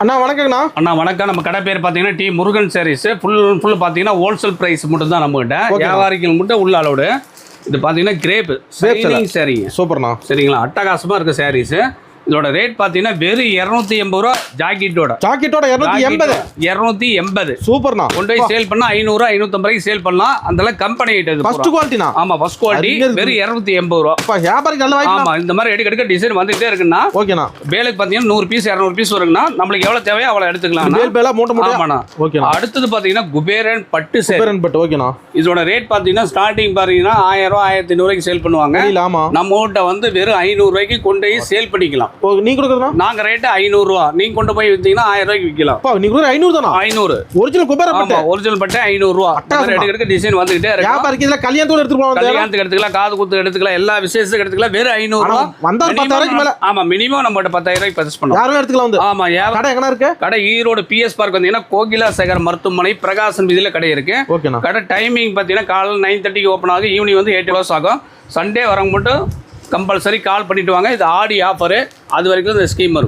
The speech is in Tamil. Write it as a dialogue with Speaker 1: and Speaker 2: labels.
Speaker 1: அண்ணா வணக்கங்கண்ணா.
Speaker 2: அண்ணா வணக்கம். நம்ம கடை பேர் பார்த்தீங்கன்னா டி முருகன் சாரீஸ். ஃபுல் பார்த்தீங்கன்னா ஹோல்சேல் ப்ரைஸ் மட்டும் தான் நம்மகிட்ட. வியாபாரிகள் மட்டும் உள்ள அளவுடு. இது பார்த்தீங்கன்னா கிரேப் சைனிங் சாரீங்க.
Speaker 1: சூப்பர்ண்ணா.
Speaker 2: சரிங்களா, அட்டகாசமாக இருக்க சாரீஸ். இதோட ரேட் பார்த்தீங்கன்னா வெறும் 280 ரூபா. ஜாக்கெட்டோட 280.
Speaker 1: சூப்பர்ண்ணா.
Speaker 2: கொண்டு போய் சேல் பண்ணா 500 550 ரூபாய்க்கு சேல் பண்ணலாம். அந்த கம்பெனி ஐட்டம்.
Speaker 1: ஃபர்ஸ்ட் குவாலிட்டினா?
Speaker 2: ஆமா, ஃபர்ஸ்ட் குவாலிட்டி. வெறும் 280 ரூபா.
Speaker 1: அப்ப வியாபாரிக்கு நல்ல வாய்ப்பு.
Speaker 2: ஆமா, இந்த மாதிரி எடுக்க டிசைன் வந்துட்டே இருக்குன்னா ஓகேண்ணா. வேலைக்கு பார்த்தீங்கன்னா 100 பீஸ் 200 பீஸ் வருங்கண்ணா. நம்மளுக்கு எவ்வளவு தேவையோ அவ்வளவு எடுத்துக்கலாம்.
Speaker 1: பேலா மூட்டை
Speaker 2: ஆமாண்ணா. ஓகேண்ணா. அடுத்தது பார்த்தீங்கன்னா குபேரன் பட்டு சேல்.
Speaker 1: குபேரன் பட்டு. ஓகேண்ணா.
Speaker 2: இதோட ரேட் பார்த்தீங்கன்னா ஸ்டார்டிங் பாத்தீங்கன்னா 1000 ரூபா 1500 ரூபாய்க்கு சேல் பண்ணுவாங்க.
Speaker 1: ஆமா, நம்ம
Speaker 2: கிட்ட வந்து வெறும் 500 ரூபாய்க்கு கொண்டு போய் சேல் பண்ணிக்கலாம்.
Speaker 1: நீங்க கொடுக்குறதா?
Speaker 2: நாங்க ரேட் 500 ரூபா. நீங்க கொண்டு போய் வித்தீங்கன்னா 1000 ரூபாய்க்கு விக்கலாம்.
Speaker 1: நீங்க 500 தானா?
Speaker 2: 500
Speaker 1: ஒரிஜினல் குபேரன் பட்டு.
Speaker 2: ஆமா, ஒரிஜினல் பட்டு 500 ரூபா. எடுக்க டிசைன் வந்துட்டே இருக்கு.
Speaker 1: வியாபாரிக்கு இதெல்லாம் கல்யாணத்தோட எடுத்துட்டு போலாம்.
Speaker 2: கல்யாணத்துக்கு எடுத்துக்கலாம், காது குத்து எடுத்துக்கலாம், எல்லா விசேஷத்துக்கு எடுத்துக்கலாம். வெறும் 500 ரூபா.
Speaker 1: வந்தா 10000 ரூபாய்க்கு மேல.
Speaker 2: ஆமா, மினிமம் நம்ம 10000 ரூபாய்க்கு பர்ச்சேஸ் பண்ணலாம்.
Speaker 1: யாரும் எடுத்துக்கலாம் வந்து.
Speaker 2: ஆமா.
Speaker 1: கடை எங்கனா இருக்கு? கடை
Speaker 2: ஈரோடு PS பார்க் வந்தீங்கன்னா கோகிலா சேகர் மருத்துவமனை பிரகாசன் வீதியில கடை இருக்கு.
Speaker 1: ஓகேண்ணா.
Speaker 2: கடை டைமிங் பார்த்தீங்கன்னா காலையில் 9:30 ஓப்பன் ஆகும். ஈவினிங் வந்து 8 hours ஆகும். சண்டே வரவங்க மட்டும் கம்பல்சரி கால் பண்ணிட்டு வாங்க. இது ஆடி ஆஃபரு. அது வரைக்கும் இந்த ஸ்கீம் வரும்.